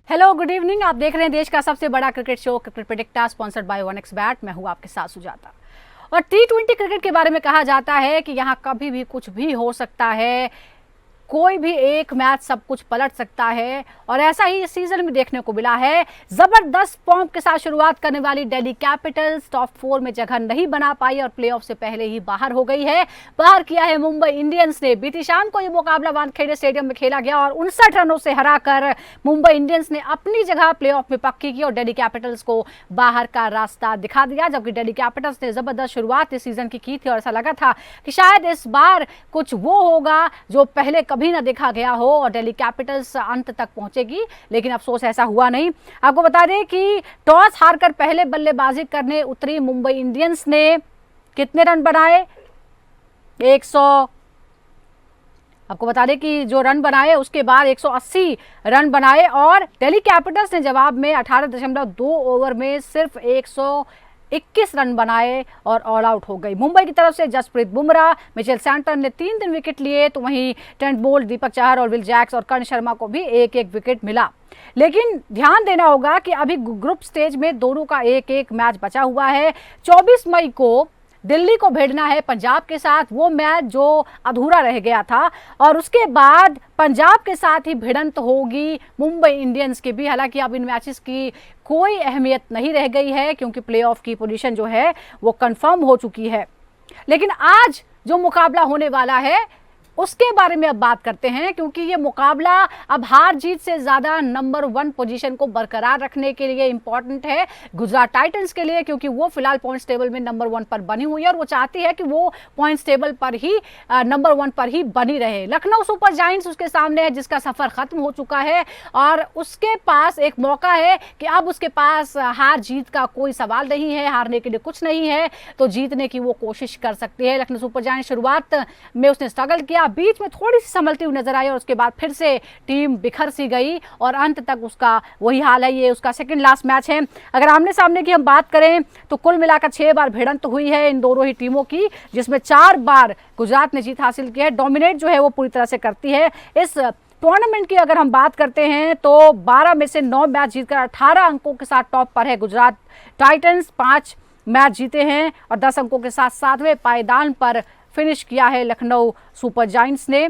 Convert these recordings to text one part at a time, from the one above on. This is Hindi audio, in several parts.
Hello good evening. आप देख रहे हैं देश का सबसे बड़ा cricket show cricket predictor sponsored by 1xBet। मैं हूं आपके साथ सुजाता। और T20 क्रिकेट के बारे में कहा जाता है कि यहां कभी भी कुछ भी हो सकता है, कोई भी एक मैच सब कुछ पलट सकता है। और ऐसा ही इस सीजन में देखने को मिला है। जबरदस्त फॉर्म के साथ शुरुआत करने वाली दिल्ली कैपिटल्स टॉप 4 में जगह नहीं बना पाई और प्लेऑफ से पहले ही बाहर हो गई है। बाहर किया है मुंबई इंडियंस ने। बीती शाम को यह मुकाबला वानखेड़े स्टेडियम में खेला गया और 59 रनों से हराकर मुंबई इंडियंस ने अपनी जगह प्लेऑफ में पक्की की और दिल्ली कैपिटल्स को बाहर का रास्ता दिखा दिया। जबकि दिल्ली कैपिटल्स ने जबरदस्त शुरुआत इस सीजन की थी और ऐसा लगा था कि शायद इस बार कुछ वो होगा जो पहले कभी ना देखा गया हो और दिल्ली कैपिटल्स अंत तक पहुंचेगी, लेकिन अफसोस ऐसा हुआ नहीं। आपको बता दें कि टॉस हारकर पहले बल्लेबाजी करने उतरी मुंबई इंडियंस ने कितने रन बनाए? 100। आपको बता दें कि जो रन बनाए उसके बाद 180 रन बनाए और दिल्ली कैपिटल्स ने जवाब में 18.2 ओवर में सिर्फ 121 रन बनाए और ऑल आउट हो गई। मुंबई की तरफ से जसप्रीत बुमराह, मिचेल सैंटनर ने 3 विकेट लिए, तो वहीं ट्रेंट बोल्ट, दीपक चहर और विल जैक्स और कर्ण शर्मा को भी एक एक विकेट मिला। लेकिन ध्यान देना होगा कि अभी ग्रुप स्टेज में दोनों का एक एक मैच बचा हुआ है। 24 मई को दिल्ली को भिड़ना है पंजाब के साथ, वो मैच जो अधूरा रह गया था, और उसके बाद पंजाब के साथ ही भिड़ंत होगी मुंबई इंडियंस की भी। हालांकि अब इन मैचेस की कोई अहमियत नहीं रह गई है क्योंकि प्लेऑफ की पोजीशन जो है वो कंफर्म हो चुकी है। लेकिन आज जो मुकाबला होने वाला है उसके बारे में अब बात करते हैं, क्योंकि ये मुकाबला अब हार जीत से ज्यादा नंबर 1 पोजीशन को बरकरार रखने के लिए इंपॉर्टेंट है गुजरात टाइटंस के लिए, क्योंकि वो फिलहाल पॉइंट्स टेबल में नंबर 1 पर बनी हुई है और वो चाहती है कि वो पॉइंट्स टेबल पर ही नंबर 1 पर ही बनी रहे। लखनऊ सुपर जायंट्स उसके सामने है जिसका सफर खत्म हो चुका है और उसके पास एक मौका है कि अब उसके पास हार जीत का कोई सवाल नहीं है, हारने के लिए कुछ नहीं है, तो जीतने की वो कोशिश कर सकती है। लखनऊ सुपर जायंट्स शुरुआत में उसने स्ट्रगल किया, बीच में थोड़ी सी संभलती हुई नजर आई और उसके बाद फिर से टीम बिखर सी गई और अंत तक उसका वही हाल है। ये उसका सेकंड लास्ट मैच है। अगर आमने सामने की हम बात करें तो कुल मिलाकर 6 बार भिड़ंत हुई है इन दोनों ही टीमों की, जिसमें 4 बार गुजरात ने जीत हासिल की है। डोमिनेट जो है वो पूरी तरह से करती है। इस टूर्नामेंट की अगर हम बात करते हैं तो 12 में से 9 मैच जीतकर 18 अंकों के साथ टॉप पर है गुजरात टाइटंस। 5 मैच जीते हैं और 10 अंकों के साथ 7वें पायदान पर फिनिश किया है लखनऊ सुपर जायंट्स ने।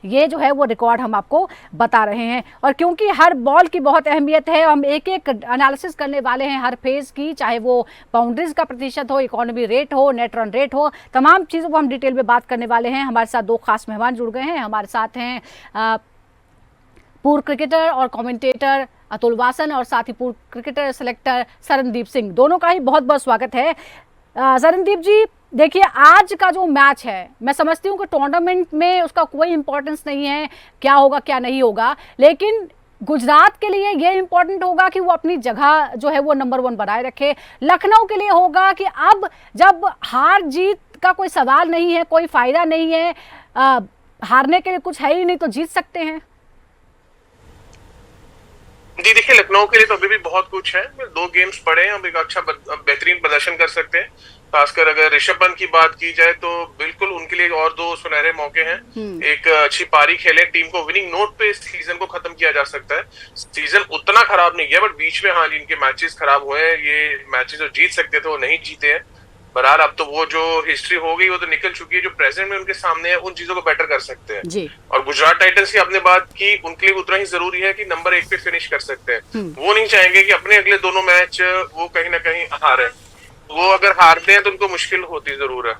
ये जो है वो रिकॉर्ड हम आपको बता रहे हैं और क्योंकि हर बॉल की बहुत अहमियत है, हम एक एक एनालिसिस करने वाले हैं हर फेज की, चाहे वो बाउंड्रीज का प्रतिशत हो, इकोनॉमी रेट हो, नेट रन रेट हो, तमाम चीज़ों को हम डिटेल में बात करने वाले हैं। हमारे साथ 2 खास मेहमान जुड़ गए हैं। हमारे साथ हैं पूर्व क्रिकेटर और कमेंटेटर अतुल वासन और साथ ही पूर्व क्रिकेटर सेलेक्टर शरणदीप सिंह। दोनों का ही बहुत बहुत स्वागत है। शरणदीप जी, देखिए आज का जो मैच है, मैं समझती हूँ कि टूर्नामेंट में उसका कोई इंपॉर्टेंस नहीं है, क्या होगा क्या नहीं होगा, लेकिन गुजरात के लिए ये इंपॉर्टेंट होगा कि वो अपनी जगह जो है वो नंबर 1 बनाए रखे। लखनऊ के लिए होगा कि अब जब हार जीत का कोई सवाल नहीं है, कोई फायदा नहीं है, हारने के लिए कुछ है ही नहीं, तो जीत सकते हैं। जी देखिए, लखनऊ के लिए तो अभी भी बहुत कुछ है। 2 गेम्स पड़े हैं, अब एक अच्छा बेहतरीन प्रदर्शन कर सकते हैं। खासकर अगर ऋषभ पंत की बात की जाए तो बिल्कुल उनके लिए और 2 सुनहरे मौके हैं। एक अच्छी पारी खेले, टीम को विनिंग नोट पे इस सीजन को खत्म किया जा सकता है। सीजन उतना खराब नहीं गया, बट बीच में हाँ इनके मैचेस खराब हुए हैं। ये मैचेस जो जीत सकते थे वो नहीं जीते हैं। बहरहाल अब तो वो जो हिस्ट्री हो गई वो तो निकल चुकी है। जो प्रेजेंट में उनके सामने है उन चीजों को बेटर कर सकते हैं जी। और गुजरात टाइटंस की आपने बात की, उनके लिए उतना ही जरूरी है कि नंबर 1 पे फिनिश कर सकते हैं। वो नहीं चाहेंगे कि अपने अगले दोनों मैच वो कहीं ना कहीं हारे। वो अगर हारते हैं तो उनको मुश्किल होती जरूर है।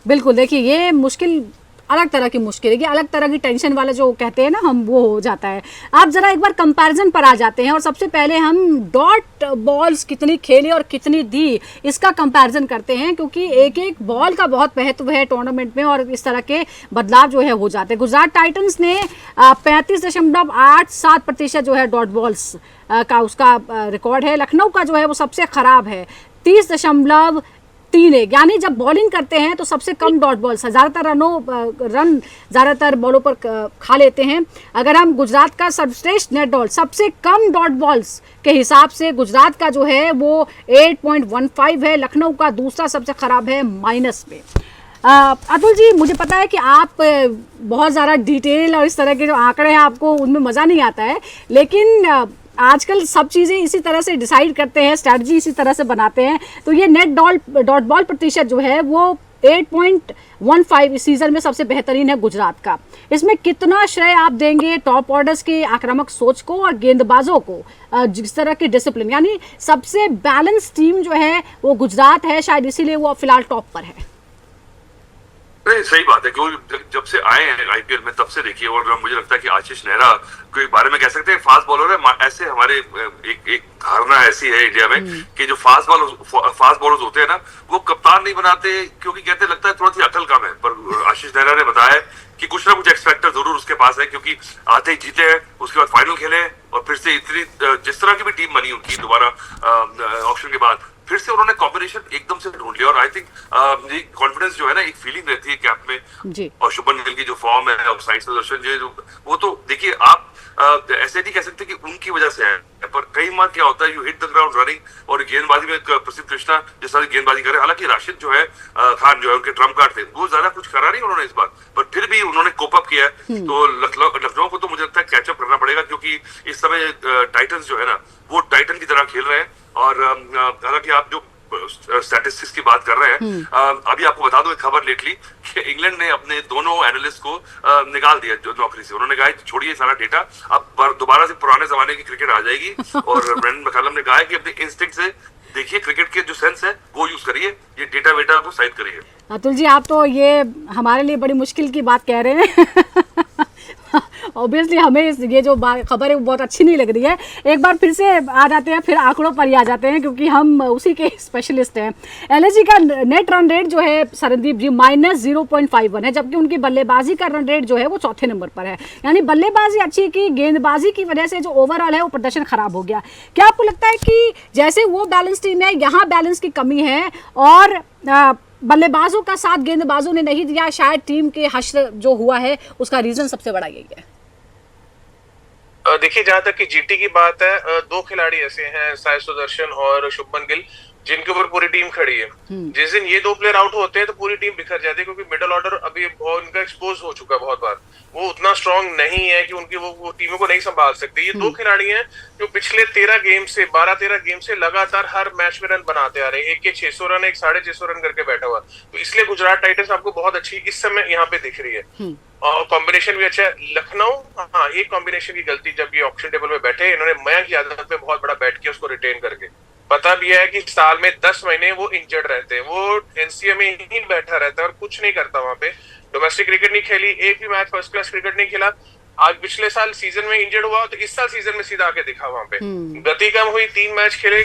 बिल्कुल, देखिए ये मुश्किल अलग तरह की मुश्किल है, कि अलग तरह की टेंशन वाला जो कहते हैं ना हम, वो हो जाता है। आप जरा एक बार कंपैरिजन पर आ जाते हैं और सबसे पहले हम डॉट बॉल्स कितनी खेली और कितनी दी इसका कंपैरिजन करते हैं, क्योंकि एक एक बॉल का बहुत महत्व है टूर्नामेंट में और इस तरह के बदलाव जो है हो जाते हैं। गुजरात टाइटंस ने 35.87% जो है डॉट बॉल्स का उसका रिकॉर्ड है। लखनऊ का जो है वो सबसे खराब है, 30.31, यानी जब बॉलिंग करते हैं तो सबसे कम डॉट बॉल्स, ज़्यादातर रन ज़्यादातर बॉलों पर खा लेते हैं। अगर हम गुजरात का सर्वश्रेष्ठ नेट बॉल, सबसे कम डॉट बॉल्स के हिसाब से गुजरात का जो है वो 8.15 है। लखनऊ का दूसरा सबसे खराब है, माइनस में। अतुल जी, मुझे पता है कि आप बहुत ज़्यादा डिटेल और इस तरह के जो आंकड़े हैं आपको उनमें मज़ा नहीं आता है, लेकिन आजकल सब चीज़ें इसी तरह से डिसाइड करते हैं, स्ट्रैटेजी इसी तरह से बनाते हैं। तो ये नेट डॉट बॉल प्रतिशत जो है वो 8.15 इस सीजन में सबसे बेहतरीन है गुजरात का। इसमें कितना श्रेय आप देंगे टॉप ऑर्डर्स की आक्रामक सोच को और गेंदबाजों को, जिस तरह की डिसिप्लिन, यानी सबसे बैलेंस टीम जो है वो गुजरात है, शायद इसीलिए वो फिलहाल टॉप पर है। नहीं, सही बात है, क्योंकि जब से आए हैं आईपीएल में तब से देखिए, और मुझे लगता है कि आशीष नेहरा के बारे में कह सकते हैं फास्ट बॉलर है। ऐसे हमारे एक धारणा ऐसी है इंडिया में कि जो फास्ट बॉलर्स होते हैं ना, वो कप्तान नहीं बनाते, क्योंकि कहते लगता है थोड़ा सी अकल कम है। पर आशीष नेहरा ने बताया कि कुछ ना कुछ एक्सपेक्टर जरूर उसके पास है, क्योंकि आते ही जीते हैं, उसके बाद फाइनल खेले और फिर से इतनी जिस तरह की भी टीम बनी उनकी दोबारा ऑक्शन के बाद, फिर से उन्होंने कॉम्बिनेशन एकदम से ढूंढ लिया। और आई थिंक ये कॉन्फिडेंस जो है ना, एक फीलिंग रहती है कैंप में जी। और शुभमन गिल की जो फॉर्म है और साई सुदर्शन जो वो तो देखिए आप ऐसे नहीं कह सकते कि उनकी वजह से है, पर कई बार क्या होता है, you hit the ground running. और गेंदबाजी में प्रसिद्ध कृष्णा जिस तरह गेंदबाजी करे, हालांकि राशिद जो है खान जो है उनके ट्रम्प कार्ड थे, वो ज्यादा कुछ करा नहीं उन्होंने इस बार, पर फिर भी उन्होंने कोप अप किया। तो लखनऊ को तो मुझे लगता है कैचअप करना पड़ेगा, क्योंकि इस समय टाइटंस जो है ना वो टाइटन की तरह खेल रहे हैं। और हालांकि आप जो स्टैटिस्टिक्स की बात कर रहे हैं, अभी आपको बता दो एक खबर लेटली कि इंग्लैंड ने अपने दोनों एनालिस्ट को निकाल दिया जो नौकरी से। उन्होंने कहा छोड़िए सारा डेटा, अब दोबारा से पुराने जमाने की क्रिकेट आ जाएगी। और ब्रेंडन मैकलम ने कहा है कि अपने इंस्टिंक्ट से देखिए, क्रिकेट के जो सेंस है वो यूज करिए, ये डेटा वेटा को साइड करिए। अतुल जी, आप तो ये हमारे लिए बड़ी मुश्किल की बात कह रहे हैं। ऑब्वियसली हमें ये जो खबर है वो बहुत अच्छी नहीं लग रही है। एक बार फिर से आ जाते हैं, फिर आंकड़ों पर ही आ जाते हैं, क्योंकि हम उसी के स्पेशलिस्ट हैं। एलएसजी का नेट रन रेट जो है सरनदीप जी -0.51 है, जबकि उनकी बल्लेबाजी का रन रेट जो है वो चौथे नंबर पर है। यानी बल्लेबाजी अच्छी की, गेंदबाजी की वजह से जो ओवरऑल है वो प्रदर्शन खराब हो गया। क्या आपको लगता है कि जैसे वो बैलेंस टीम है, यहाँ बैलेंस की कमी है और बल्लेबाजों का साथ गेंदबाजों ने नहीं दिया, शायद टीम के हश्र जो हुआ है उसका रीजन सबसे बड़ा यही है? देखिए, जहां तक कि जीटी की बात है, दो खिलाड़ी ऐसे हैं, साई सुदर्शन और शुभमन गिल, जिनके ऊपर पूरी टीम खड़ी है। जिस दिन ये दो प्लेयर आउट होते हैं तो पूरी टीम बिखर जाती है, क्योंकि मिडिल ऑर्डर अभी उनका एक्सपोज हो चुका है बहुत बार। वो उतना स्ट्रांग नहीं है कि उनकी वो टीमों को नहीं संभाल सकते। ये दो खिलाड़ी हैं जो पिछले 12-13 गेम से लगातार हर मैच में रन बनाते आ रहे हैं। एक के 600 रन, एक 650 रन करके बैठा हुआ। तो इसलिए गुजरात टाइटंस आपको बहुत अच्छी इस समय यहाँ पे दिख रही है, और कॉम्बिनेशन भी अच्छा है। लखनऊ, हाँ, एक कॉम्बिनेशन की गलती, जब ये ऑक्शन टेबल में बैठे, इन्होंने मयंक यादव पे बहुत बड़ा बैट किया, उसको रिटेन करके। पता भी है कि साल में 10 महीने वो इंजर्ड रहते हैं, वो एनसीए में ही बैठा रहता है और कुछ नहीं करता वहां पे। डोमेस्टिक क्रिकेट नहीं खेली, एक भी मैच फर्स्ट क्लास क्रिकेट नहीं खेला। आज पिछले साल सीजन में इंजर्ड हुआ, तो इस साल सीजन में सीधा आके दिखा वहां पे। गति कम हुई, 3 मैच खेले,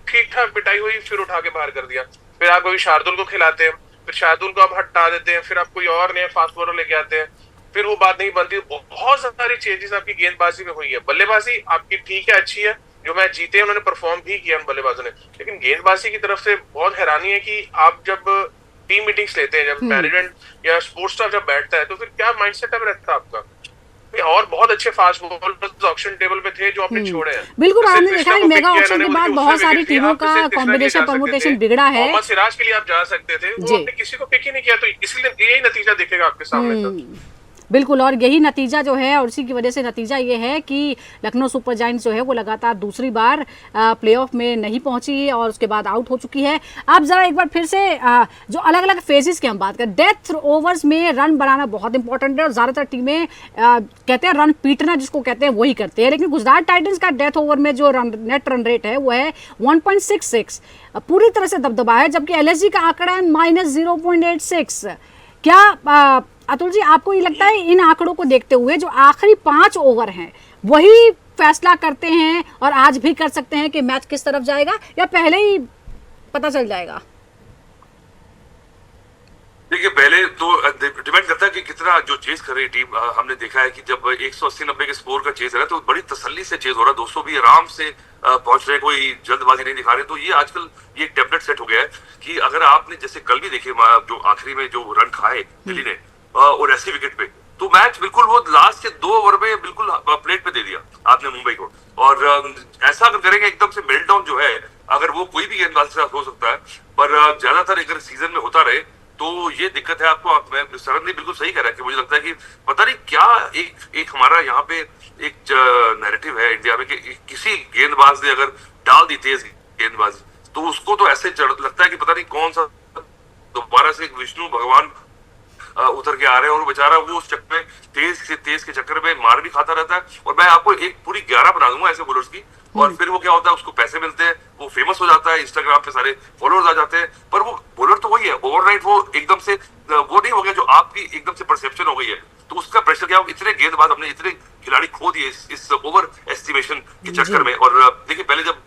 ठीक ठाक पिटाई हुई, फिर उठा के बाहर कर दिया। फिर आप कोई शार्दुल को खिलाते हैं, फिर शार्दुल को आप हटा देते हैं, फिर आप कोई और नए फास्ट बॉलर लेके आते हैं, फिर वो बात नहीं बनती। बहुत सारी चेंजेस आपकी गेंदबाजी में हुई है। बल्लेबाजी आपकी ठीक है, अच्छी है, जो मैच जीते उन्होंने परफॉर्म भी किया उन बल्लेबाजों ने, लेकिन गेंदबाजी की तरफ से बहुत हैरानी है कि आप जब टीम मीटिंग्स लेते हैं, जब मैनेजमेंट या स्पोर्ट्स स्टाफ जब बैठता है, तो फिर क्या माइंडसेट अब रहता है आपका? और बहुत अच्छे फास्ट बॉलर्स ऑक्शन टेबल पे थे जो आपने छोड़े हैं। बिल्कुल, आपने देखा है मेगा ऑक्शन के बाद बहुत सारी टीमों का कॉम्बिनेशन परमुटेशन बिगड़ा है। मोहम्मद सिराज के लिए आप जा सकते थे, वो आपने किसी को पिक ही नहीं किया, तो इसलिए यही नतीजा दिखेगा आपके सामने तक। बिल्कुल, और यही नतीजा जो है, और इसी की वजह से नतीजा ये है कि लखनऊ सुपर जायंट्स जो है वो लगातार दूसरी बार प्लेऑफ में नहीं पहुंची और उसके बाद आउट हो चुकी है। आप ज़रा एक बार फिर से जो अलग अलग फेजेस की हम बात करें, डेथ ओवर्स में रन बनाना बहुत इंपॉर्टेंट है और ज़्यादातर टीमें कहते हैं रन पीटना जिसको कहते हैं वही करते हैं, लेकिन गुजरात टाइटंस का डेथ ओवर में जो नेट रन रेट है वो है 1.66, पूरी तरह से दबदबा है, जबकि एलएसजी का आंकड़ा है -0.86। क्या अतुल जी, आपको ये लगता है इन आंकड़ों को देखते हुए जो आखिरी 5 ओवर हैं वही फैसला करते हैं और आज भी कर सकते हैं कि मैच किस तरफ जाएगा, या पहले ही पता चल जाएगा? देखिए, पहले तो डिपेंड करता है कि कितना जो चेस कर रही टीम। हमने देखा है कि जब 180-90 के स्कोर का चेस है तो बड़ी तसल्ली से चेस हो रहा है, 200 भी आराम से पहुंच रहे, कोई जल्दबाजी नहीं दिखा रहे। तो ये आजकल ये एक टेम्पलेट सेट हो गया है कि अगर आपने जैसे कल भी देखे जो आखिरी में जो रन खाए दिल्ली ने और ऐसी विकेट पे, तो मैच बिल्कुल वो लास्ट के 2 ओवर में बिल्कुल प्लेट पे दे दिया आपने मुंबई को। और ऐसा अगर करेंगे एकदम से मेल्ट डाउन जो है, अगर वो कोई भी गेंदबाज के साथ हो सकता है, पर ज्यादातर अगर सीजन में होता रहे तो ये दिक्कत है आपको। सरन ने बिल्कुल सही कह रहा है कि मुझे लगता है कि पता नहीं क्या एक हमारा यहाँ पे एक नैरेटिव है इंडिया में कि किसी गेंदबाज ने अगर डाल दी तेज गेंदबाजी तो उसको तो ऐसे लगता है कि पता नहीं कौन सा दोबारा से विष्णु भगवान उतर के आ रहे हैं, और वो बेचारा वो उस चक्कर में तेज के चक्कर में मार भी खाता रहता है। और मैं आपको एक पूरी 11 बना दूंगा ऐसे बॉलर्स की, और फिर वो क्या होता है, उसको पैसे मिलते हैं, वो फेमस हो जाता है, इंस्टाग्राम पे सारे फॉलोअर्स आ जाते हैं, पर वो बॉलर तो वही है। ओवरनाइट वो एकदम से वो नहीं हो गया जो आपकी एकदम से परसेप्शन हो गई है। तो उसका प्रेशर क्या, इतने गेंदबाज हमने इतने खिलाड़ी खो दिए इस ओवर एस्टिमेशन के चक्कर में। और देखिए पहले जब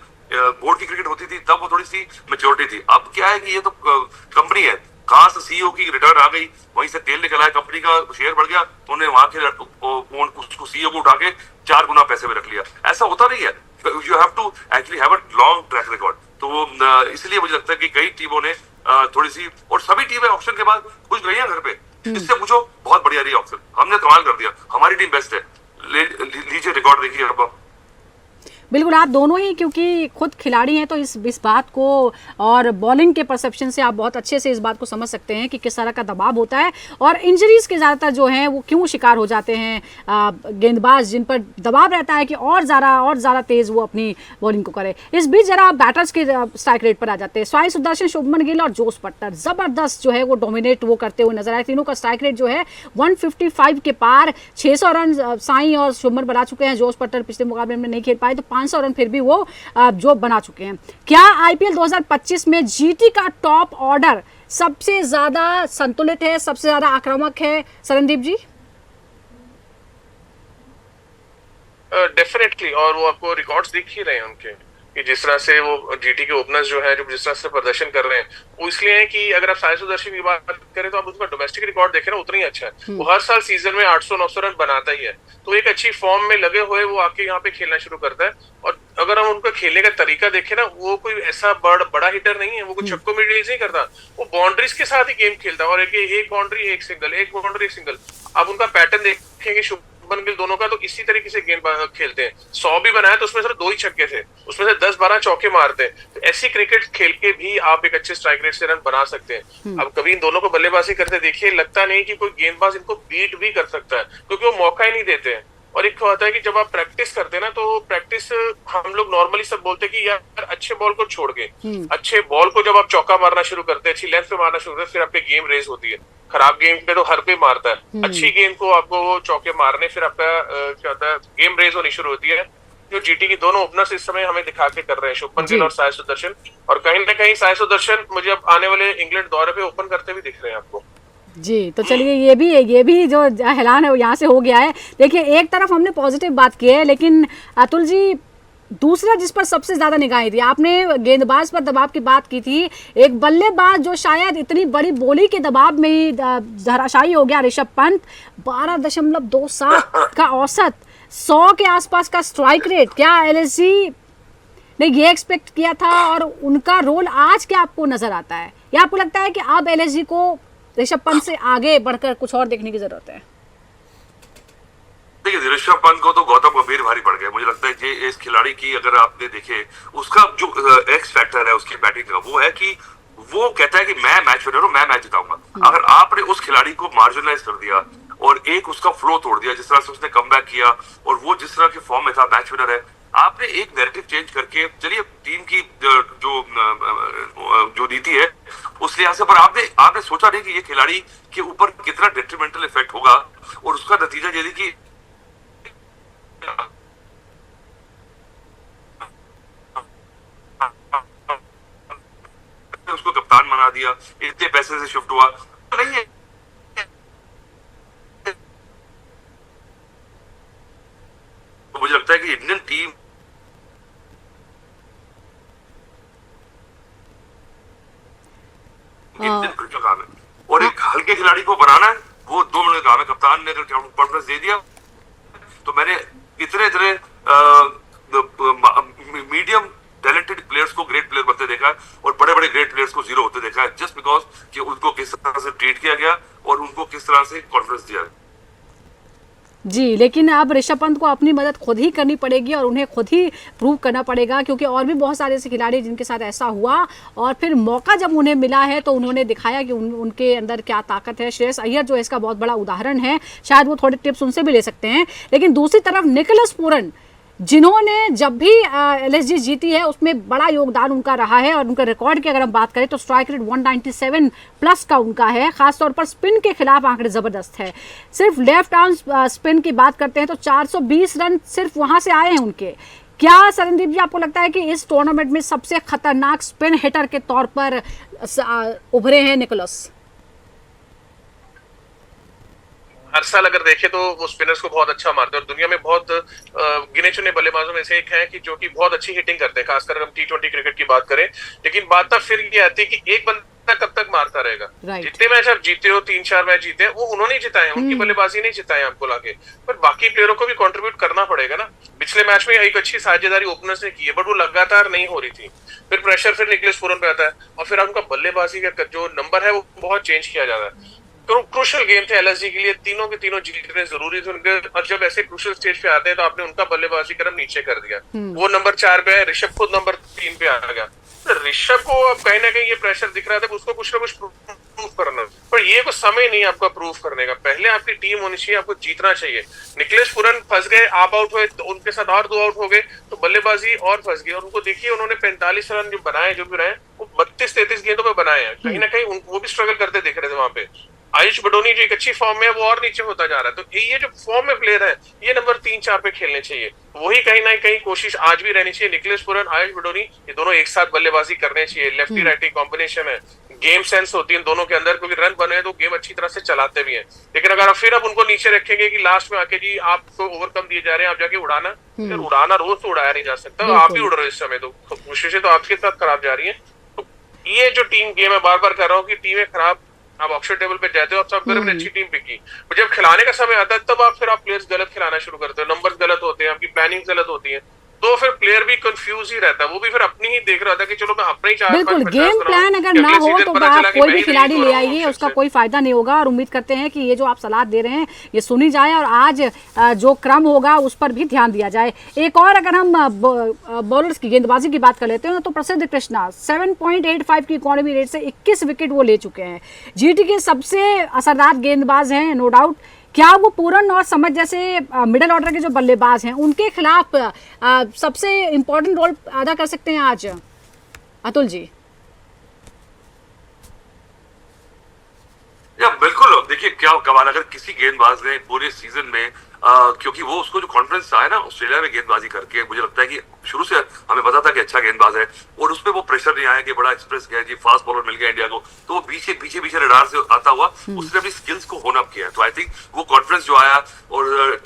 बोर्ड की क्रिकेट होती थी तब वो थोड़ी सी मेच्योरिटी थी। अब क्या है कि ये तो कंपनी है, कहां से सीईओ की रिटर्न आ गई, वहीं से तेल निकला है, कंपनी का शेयर बढ़ गया, तो उन्होंने वहां के उसको सीईओ को उठा के 4 गुना पैसे में रख लिया। ऐसा होता नहीं है, you have to actually have a long track record. तो इसलिए मुझे लगता है कि कई टीमों ने थोड़ी सी, और सभी टीमें ऑप्शन के बाद खुश गई हैं घर पे, इससे पूछो बहुत बढ़िया रही ऑप्शन, हमने कमाल कर दिया, हमारी टीम बेस्ट है, लीजिए रिकॉर्ड देखिए। अब बिल्कुल, आप दोनों ही क्योंकि खुद खिलाड़ी हैं तो इस बात को और बॉलिंग के परसेप्शन से आप बहुत अच्छे से इस बात को समझ सकते हैं कि किस तरह का दबाव होता है और इंजरीज के ज़्यादातर जो हैं वो क्यों शिकार हो जाते हैं गेंदबाज, जिन पर दबाव रहता है कि और ज़्यादा तेज़ वो अपनी बॉलिंग को करे। इस बीच जरा बैटर्स के स्ट्राइक रेट पर आ जाते हैं। साई सुदर्शन, शुभमन गिल और जोस बटलर ज़बरदस्त जो है वो डोमिनेट वो करते हुए नजर आए। तीनों का स्ट्राइक रेट जो है 155 के पार, 600 रन साई और शुभमन बना चुके हैं। जोस बटलर पिछले मुकाबले में नहीं खेल पाए तो 500 रन फिर भी वो जो बना चुके हैं। क्या आईपीएल 2025 में जीटी का टॉप ऑर्डर सबसे ज्यादा संतुलित है, सबसे ज्यादा आक्रामक है सरनदीप जी? डेफिनेटली, और वो आपको रिकॉर्ड्स दिख ही रहे हैं उनके कि जिस तरह से वो जीटी के ओपनर्स जो है जो जिस तरह से प्रदर्शन कर रहे हैं, वो इसलिए है कि अगर आप साई सुदर्शन की बात करें तो आप उसका डोमेस्टिक रिकॉर्ड देखें ना, उतना ही अच्छा है। वो हर साल सीजन में 800-900 रन बनाता ही है, तो एक अच्छी फॉर्म में लगे हुए वो आके यहाँ पे खेलना शुरू करता है। और अगर हम उनका खेलने का तरीका देखें ना, वो कोई ऐसा बड़ा हिटर नहीं है, वो कोई छक्कों में रिलीज नहीं करता, वो बाउंड्रीज के साथ ही गेम खेलता है, और एक बाउंड्री एक सिंगल, एक बाउंड्री एक सिंगल। आप उनका पैटर्न देखेंगे शुभमन गिल दोनों का, तो इसी तरीके से गेंद खेलते हैं। 100 भी बनाया तो उसमें सिर्फ 2 ही छक्के थे, उसमें से 10-12 चौके मारते हैं। तो ऐसी क्रिकेट खेल के भी आप एक अच्छे स्ट्राइक रेट से रन बना सकते हैं। अब कभी इन दोनों को बल्लेबाजी करते देखिए, लगता नहीं कि कोई गेंदबाज इनको बीट भी कर सकता है, क्योंकि वो मौका ही नहीं देते हैं। और एक होता है कि जब आप प्रैक्टिस करते हैं ना, तो प्रैक्टिस हम लोग नॉर्मली सब बोलते हैं कि यार अच्छे बॉल को छोड़ के, अच्छे बॉल को जब आप चौका मारना शुरू करते हैं, अच्छी लेंथ पे मारना शुरू करते हैं, फिर आपकी गेम रेस होती है। खराब गेम पे तो हर कोई मारता है, अच्छी गेंद को आपको वो चौके मारने, फिर आपका क्या होता है, गेम रेस होनी शुरू होती है, जो जीटी की दोनों ओपनर्स इस समय हमें दिखा के कर रहे हैं, शुभमन गिल और साई सुदर्शन। और कहीं ना कहीं साई सुदर्शन मुझे अब आने वाले इंग्लैंड दौरे पे ओपन करते भी दिख रहे हैं आपको। जी, तो चलिए ये भी जो ऐलान है वो यहाँ से हो गया है। देखिए, एक तरफ हमने पॉजिटिव बात की है, लेकिन अतुल जी दूसरा जिस पर सबसे ज्यादा निगाहें थी, आपने गेंदबाज पर दबाव की बात की थी, एक बल्लेबाज जो शायद इतनी बड़ी बोली के दबाव में ही धराशायी हो गया, ऋषभ पंत। 12.27 का औसत, 100 के आसपास का स्ट्राइक रेट। क्या एलएसजी ने ये एक्सपेक्ट किया था, और उनका रोल आज क्या आपको नजर आता है, या आपको लगता है कि अब एलएसजी को ऋषभ पंत से आगे बढ़कर कुछ और देखने की जरूरत है? देखिए, ऋषभ पंत को तो गौतम गंभीर भारी पड़ गए। मुझे लगता है कि इस खिलाड़ी की अगर आपने देखे, उसका जो एक्स फैक्टर है उसकी बैटिंग का, वो है कि वो कहता है कि मैं मैच विनर हूं, मैं मैच जिताऊंगा। अगर आपने उस खिलाड़ी को मार्जिनलाइज कर दिया और एक उसका फ्लो तोड़ दिया, जिस तरह से उसने कमबैक किया और वो जिस तरह के फॉर्म में था, मैच विनर है, आपने एक नैरेटिव चेंज करके, चलिए टीम की जो नीति है उस लिहाज से, पर आपने सोचा नहीं कि ये खिलाड़ी के ऊपर कितना डेट्रीमेंटल इफेक्ट होगा, और उसका नतीजा ये कि उसको कप्तान बना दिया, इतने पैसे से शिफ्ट हुआ नहीं है। तो मुझे लगता है कि इंडियन टीम क्रिकेट का काम है, और एक हल्के खिलाड़ी को बनाना है, वो 2 मिनट का काम है। कप्तान ने अगर कॉन्फिडेंस दे दिया, तो मैंने इतने मीडियम टैलेंटेड प्लेयर्स को ग्रेट प्लेयर बनते देखा है, और बड़े बड़े ग्रेट प्लेयर्स को जीरो होते देखा है, जस्ट बिकॉज कि उनको किस तरह से ट्रीट किया गया और उनको किस तरह से कॉन्फिडेंस दिया। जी, लेकिन अब ऋषभ पंत को अपनी मदद खुद ही करनी पड़ेगी और उन्हें खुद ही प्रूव करना पड़ेगा, क्योंकि और भी बहुत सारे ऐसे खिलाड़ी जिनके साथ ऐसा हुआ और फिर मौका जब उन्हें मिला है तो उन्होंने दिखाया कि उनके अंदर क्या ताकत है। श्रेयस अय्यर जो इसका बहुत बड़ा उदाहरण है, शायद वो थोड़े टिप्स उनसे भी ले सकते हैं। लेकिन दूसरी तरफ निकोलस पूरन, जिन्होंने जब भी एलएसजी जीती है उसमें बड़ा योगदान उनका रहा है, और उनके रिकॉर्ड की अगर हम बात करें तो स्ट्राइक रेट 197 प्लस का उनका है। खासतौर पर स्पिन के खिलाफ आंकड़े जबरदस्त है। सिर्फ लेफ्ट आर्म स्पिन की बात करते हैं तो 420 रन सिर्फ वहां से आए हैं उनके। क्या सरनदीप जी आपको लगता है कि इस टूर्नामेंट में सबसे खतरनाक स्पिन हिटर के तौर पर उभरे हैं निकोलस? हर साल अगर देखें तो वो स्पिनर्स को बहुत अच्छा मारते हैं, और दुनिया में बहुत गिने चुने बल्लेबाजों में से एक है कि जो कि बहुत अच्छी हिटिंग करते हैं, खासकर हम T20 क्रिकेट की बात करें। लेकिन बात तब फिर ये आती है कि एक बंदा कब तक मारता रहेगा। जितने मैच आप जीते हो, 3-4 मैच जीते हैं, वो उन्होंने जिताए, उनकी बल्लेबाजी नहीं जिताए आपको लाके, पर बाकी प्लेयरों को भी कंट्रीब्यूट करना पड़ेगा ना। पिछले मैच में एक अच्छी साझेदारी ओपनर्स ने की है, बट वो लगातार नहीं हो रही थी। फिर प्रेशर फिर निकोलस पूरन पे आता है, और फिर उनका बल्लेबाजी का जो नंबर है वो बहुत चेंज किया जाता है। तो क्रूशल गेम थे एलएसजी के लिए, तीनों के तीनों जीतने जरूरी थे उनके, और जब ऐसे क्रूशल स्टेज पे आते हैं तो आपने उनका बल्लेबाजी क्रम नीचे कर दिया। वो नंबर 4 पे है, ऋषभ खुद नंबर 3 पे आ गया। तो ऋषभ को अब कहीं ना कहीं ये प्रेशर दिख रहा था, उसको कुछ ना कुछ प्रूव करना, पर ये कुछ समय नहीं आपका प्रूव करने का। पहले आपकी टीम होनी चाहिए, आपको जीतना चाहिए। निकोलस पूरन फंस गए, आप आउट हुए, तो उनके साथ और 2 आउट हो गए, तो बल्लेबाजी और फंस गई। और उनको देखिए, उन्होंने 45 रन जो बनाए, जो भी रहे, वो 32-33 गेंदों पे बनाए हैं। कहीं ना कहीं वो भी स्ट्रगल करते दिख रहे थे वहां पे। आयुष बडोनी जो एक अच्छी फॉर्म में है, वो और नीचे होता जा रहा है। तो ये जो फॉर्म में प्लेयर है, ये नंबर 3-4 पे खेलने चाहिए। वही कहीं ना कहीं कोशिश आज भी रहनी चाहिए। निकोलस पूरन, आयुष बडोनी, ये दोनों एक साथ बल्लेबाजी करने चाहिए। लेफ्टी राइटी कॉम्बिनेशन है, गेम सेंस होती है दोनों के अंदर, क्योंकि रन बने तो गेम अच्छी तरह से चलाते भी हैं। लेकिन अगर आप फिर अब उनको नीचे रखेंगे कि लास्ट में आके जी आपको ओवरकम दिए जा रहे हैं, आप जाके उड़ाना, फिर उड़ाना रोज तो उड़ाया नहीं जा सकता। आप ही उड़ रहे हो इस समय, तो कोशिशें तो आपके साथ खराब जा रही है। तो ये जो टीम गेम है, बार बार कह रहा हूँ कि टीमें खराब, आप ऑक्शन टेबल पे जाते हो, आप सब मैंने अच्छी टीम पिकी, पर जब खिलाने का समय आता है तब आप प्लेयर्स गलत खिलाना शुरू करते हो, नंबर्स गलत होते हैं, आपकी प्लानिंग गलत होती है, तो फिर प्लेयर भी कंफ्यूज ही रहता है। वो भी फिर अपनी ही देख रहा था कि चलो मैं अपने ही 4-5 बिल्कुल, गेम प्लान अगर ना हो तो आप कोई भी खिलाड़ी ले आइए, उसका कोई फायदा नहीं होगा। और उम्मीद करते हैं कि ये जो आप सलाह दे रहे हैं ये सुनी जाए, और आज जो क्रम होगा उस पर भी ध्यान दिया जाए। एक और अगर हम बॉलर्स की गेंदबाजी की बात कर लेते हैं तो प्रसिद्ध कृष्णा 7.85 की इकोनॉमी रेट से 21 विकेट वो ले चुके हैं। जीटी के सबसे असरदार गेंदबाज हैं, नो डाउट। क्या वो पूरन और समझ जैसे मिडिल ऑर्डर के जो बल्लेबाज हैं उनके खिलाफ सबसे इंपॉर्टेंट रोल अदा कर सकते हैं आज, अतुल जी? या बिल्कुल, देखिए क्या कमाल, अगर किसी गेंदबाज ने पूरे सीजन में क्योंकि वो उसको जो कॉन्फिडेंस आया ना ऑस्ट्रेलिया में गेंदबाजी करके, मुझे लगता है कि शुरू से हमें पता था कि अच्छा गेंदबाज है, और उसपे वो प्रेशर नहीं आया कि बड़ा एक्सप्रेस गया जी, फास्ट बॉलर मिल गया इंडिया को, तो वो पीछे रडार से आता हुआ उसने अपनी स्किल्स को होन अप किया। तो आई थिंक वो कॉन्फिडेंस जो आया और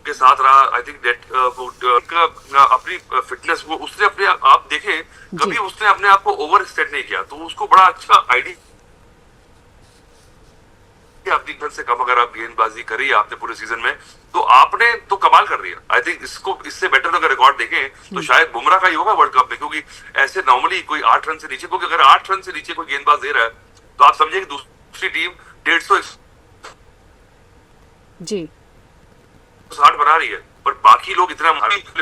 के साथ रहा, आई थिंक दैट अपनी फिटनेस, वो उसने अपने आप देखे, कभी उसने अपने आप को ओवर एक्सटेंड नहीं किया, तो उसको बड़ा अच्छा आइडिया अपनी घर से कम अगर आप गेंदबाजी करी आपने पूरे सीजन में, तो आपने तो कमाल कर रही है। आई थिंक इससे बेटर अगर रिकॉर्ड देखें तो शायद बुमराह का ही होगा वर्ल्ड कप में, क्योंकि ऐसे नॉर्मली कोई 8 रन से नीचे, क्योंकि अगर 8 रन से नीचे कोई गेंदबाज दे रहा है तो आप समझिए कि दूसरी टीम 150 जी 60 बना रही है, पर बाकी लोग इतना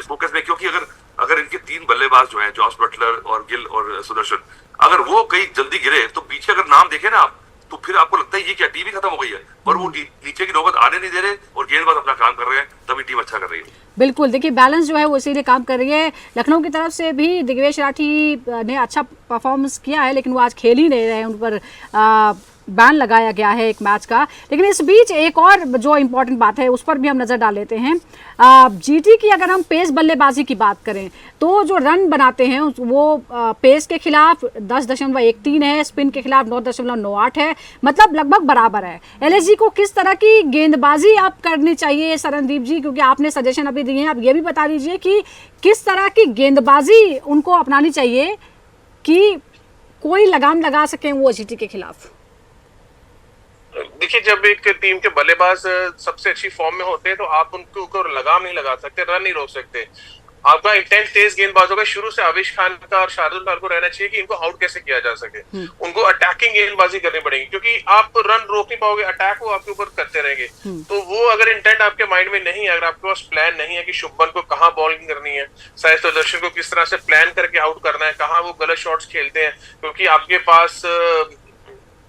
फोकस में, क्योंकि अगर इनके 3 बल्लेबाज जो हैं, जॉस बटलर और गिल और सुदर्शन, अगर वो कहीं जल्दी गिरे तो पीछे अगर नाम देखे ना आप, तो फिर आपको लगता है ये क्या टीम ही खत्म हो गई है, पर वो नीचे की नौबत आने नहीं दे रहे और गेंदबाज अपना काम कर रहे हैं, तभी टीम अच्छा कर रही है। बिल्कुल, देखिए बैलेंस जो है वो इसीलिए काम कर रही है। लखनऊ की तरफ से भी दिग्विजय राठी ने अच्छा परफॉर्मेंस किया है, लेकिन वो आज खेल ही नहीं रहे हैं, उन पर बैन लगाया गया है एक मैच का। लेकिन इस बीच एक और जो इम्पोर्टेंट बात है उस पर भी हम नज़र डाल लेते हैं। जीटी की अगर हम पेस बल्लेबाजी की बात करें तो जो रन बनाते हैं वो पेस के खिलाफ 10.13 है, स्पिन के खिलाफ 9.98 है, मतलब लगभग बराबर है। एलएसजी को किस तरह की गेंदबाजी आप करनी चाहिए सरनदीप जी, क्योंकि आपने सजेशन अभी दिए हैं, आप ये भी बता दीजिए कि किस तरह की गेंदबाजी उनको अपनानी चाहिए कि कोई लगाम लगा सकें वो जीटी के खिलाफ? देखिए, जब एक टीम के बल्लेबाज सबसे अच्छी फॉर्म में होते हैं तो आप उनको लगाम नहीं लगा सकते, रन नहीं रोक सकते। आपका इंटेंट तेज गेंदबाजों का शुरू से आविश खान का और शार्दुल ठाकुर को रहना चाहिए कि इनको आउट कैसे किया जा सके। उनको अटैकिंग गेंदबाजी करनी पड़ेगी, क्योंकि आप रन रोक नहीं पाओगे, अटैक वो आपके ऊपर करते रहेंगे। तो वो अगर इंटेंट आपके माइंड में नहीं है, अगर आपके पास प्लान नहीं है कि शुभमन को कहाँ बॉलिंग करनी है, साई सुदर्शन को किस तरह से प्लान करके आउट करना है, कहाँ वो गलत शॉट्स खेलते हैं, क्योंकि आपके पास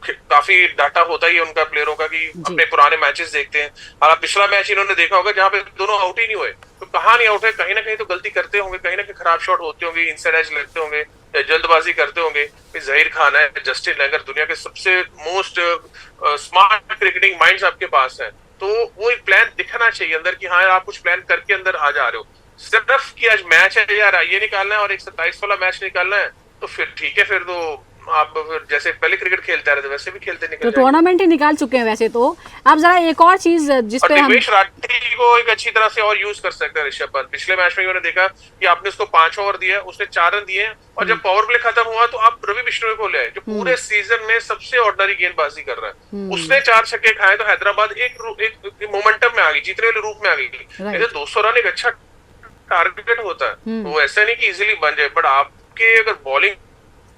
काफी डाटा होता ही है उनका प्लेयरों का कि अपने पुराने मैचेस देखते हैं। और पिछला मैच इन्होंने देखा होगा जहां पे दोनों आउट ही नहीं हुए, तो कहाँ नहीं आउट है, कहीं ना कहीं तो गलती करते होंगे, कहीं ना कहीं खराब शॉट होते होंगे, इनसाइड एज लगते होंगे या जल्दबाजी करते होंगे। जहीर खान है, जस्टिन लैंगर, दुनिया के सबसे मोस्ट स्मार्ट क्रिकेटिंग माइंड्स आपके पास है, तो वो एक प्लान दिखना चाहिए अंदर कि हाँ आप कुछ प्लान करके अंदर आ जा रहे हो। सिर्फ कि आज मैच है यार ये निकालना है और एक 27 वाला मैच निकालना है, तो फिर ठीक है, फिर तो आप फिर जैसे पहले क्रिकेट खेलते आ रहे थे वैसे भी खेलते निकल तो टूर्नामेंट ही निकाल चुके हैं वैसे तो। आप जरा एक और चीज जिस पे हम दिग्वेश राठी को एक अच्छी तरह से और यूज कर सकते हैं ऋषभ पंत। पिछले मैच में मैंने देखा कि आपने उसको 5 ओवर दिया, उसने 4 रन दिए, और जब पावर प्ले खत्म हुआ तो आप रवि बिश्नोई को ले आए जो पूरे सीजन में सबसे ऑर्डिनरी गेंदबाजी कर रहा है। उसने 4 छक्के खाए तो हैदराबाद एक मोमेंटम में आ गई, जीतने वाले रूप में आ गई। 200 रन एक अच्छा टारगेट होता है, वो ऐसा नहीं कि इजीली बन जाए, बट आपके अगर बॉलिंग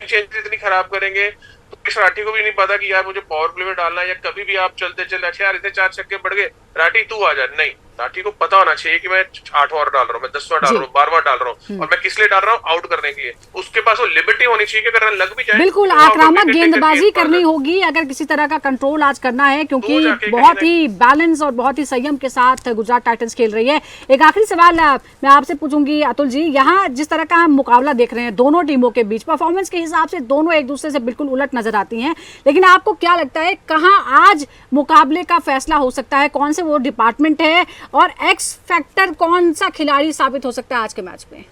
चेंज इतनी खराब करेंगे तो दिग्वेश राठी को भी नहीं पता कि यार मुझे पावर प्ले में डालना है, या कभी भी आप चलते चलते अच्छा यार इतने 4 छक्के बढ़ गए, राठी तू आ जा। नहीं, राठी को पता होना चाहिए कि मैं 8 ओवर डाल रहा हूँ, मैं 10 ओवर डाल रहा हूँ, 12 डाल रहा हूँ, और मैं किस लिए डाल रहा हूँ, आउट करने के लिए। उसके पास वो लिबर्टी होनी चाहिए कि अगर रन लग भी जाए बिल्कुल तो आक्रामक गेंदबाजी करनी होगी अगर किसी तरह का कंट्रोल आज करना है, क्योंकि बहुत ही बैलेंस और बहुत ही संयम के साथ गुजरात टाइटंस खेल रही है। एक आखिरी सवाल मैं आपसे पूछूंगी अतुल जी, यहाँ जिस तरह का हम मुकाबला देख रहे हैं दोनों टीमों के बीच, परफॉर्मेंस के हिसाब से दोनों एक दूसरे से बिल्कुल उलट नजर आती हैं, लेकिन आपको क्या लगता है कहाँ आज मुकाबले का फैसला हो सकता है, कौन से वो डिपार्टमेंट है और एक्स फैक्टर कौन सा खिलाड़ी साबित हो सकता है आज के मैच में?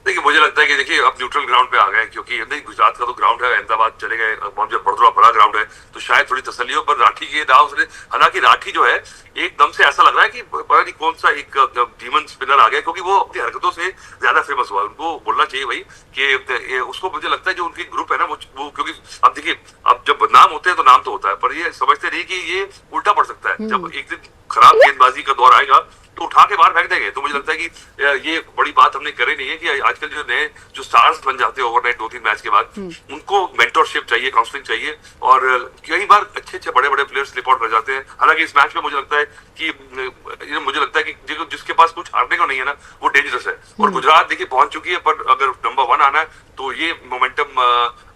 देखिए मुझे लगता है कि देखिए अब न्यूट्रल ग्राउंड पे आ गए, क्योंकि नहीं गुजरात का तो ग्राउंड है, अहमदाबाद चले गए, जब बड़ा बड़ा ग्राउंड है तो शायद थोड़ी तसल्ली हो, पर राठी के दाव उसने, हालांकि राठी जो है एकदम से ऐसा लग रहा है कि पता नहीं कौन सा एक डीमन स्पिनर आ गया, क्योंकि वो अपनी हरकतों से ज्यादा फेमस हुआ। उनको बोलना चाहिए भाई कि उसको मुझे लगता है जो उनकी ग्रुप है ना वो क्योंकि अब देखिए अब जब नाम होते हैं तो नाम तो होता है, पर ये समझते नहीं कि ये उल्टा पड़ सकता है। जब एक दिन खराब गेंदबाजी का दौर आएगा तो उठा के बाहर फेंक देंगे। तो मुझे लगता है कि ये बड़ी बात हमने करी नहीं है कि आजकल जो नए जो स्टार्स बन जाते हैं ओवरनाइट 2-3 मैच के बाद, उनको मेंटरशिप चाहिए, काउंसलिंग चाहिए, और कई बार अच्छे बड़े बड़े प्लेयर्स स्लिप आउट कर जाते हैं। हालांकि इस मैच में मुझे लगता है कि जिसके पास कुछ हारने को नहीं है ना वो डेंजरस है, और गुजरात देखिए पहुंच चुकी है, पर अगर नंबर 1 आना है तो ये मोमेंटम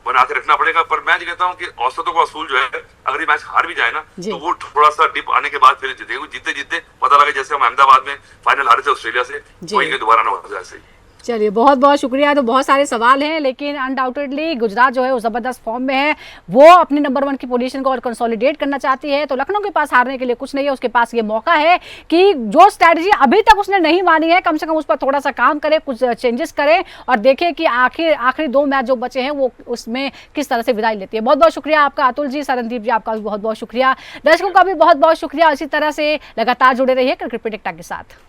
बना के रखना पड़ेगा। पर मैं कहता हूँ कि औसतों का असूल जो है, अगर ये मैच हार भी जाए ना तो वो थोड़ा सा डिप आने के बाद फिर जीते पता लगे, जैसे हम अहमदाबाद में फाइनल हारे थे ऑस्ट्रेलिया से, वही दोबारा ना हो जाए ऐसे ही। चलिए बहुत बहुत शुक्रिया। तो बहुत सारे सवाल हैं, लेकिन अनडाउटेडली गुजरात जो है वो जबरदस्त फॉर्म में है, वो अपनी नंबर 1 की पोजीशन को और कंसोलिडेट करना चाहती है। तो लखनऊ के पास हारने के लिए कुछ नहीं है, उसके पास ये मौका है कि जो स्ट्रैटेजी अभी तक उसने नहीं मानी है कम से कम उस पर थोड़ा सा काम करे, कुछ चेंजेस करे, और देखे कि आखिरी 2 मैच जो बचे हैं वो उसमें किस तरह से विदाई लेती है। बहुत बहुत शुक्रिया आपका अतुल जी, सरनदीप जी आपका भी बहुत बहुत शुक्रिया, दर्शकों का भी बहुत बहुत शुक्रिया। इसी तरह से लगातार जुड़े रहिए क्रिकेट प्रेडिक्टर के साथ।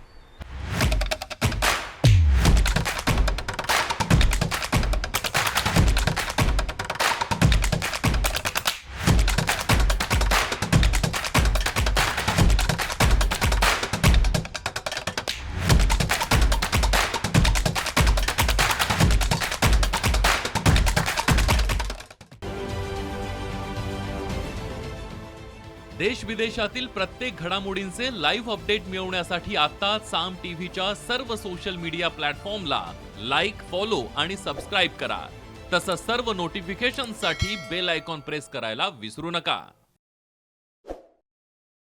देश विदेशातील प्रत्येक घडामोडींचे लाईव्ह अपडेट मिळवण्यासाठी आता साम टीव्हीच्या सर्व सोशल मीडिया प्लॅटफॉर्मला लाईक, फॉलो आणि सबस्क्राईब करा। तसंच सर्व नोटिफिकेशनसाठी बेल आयकॉन प्रेस करायला विसरू नका।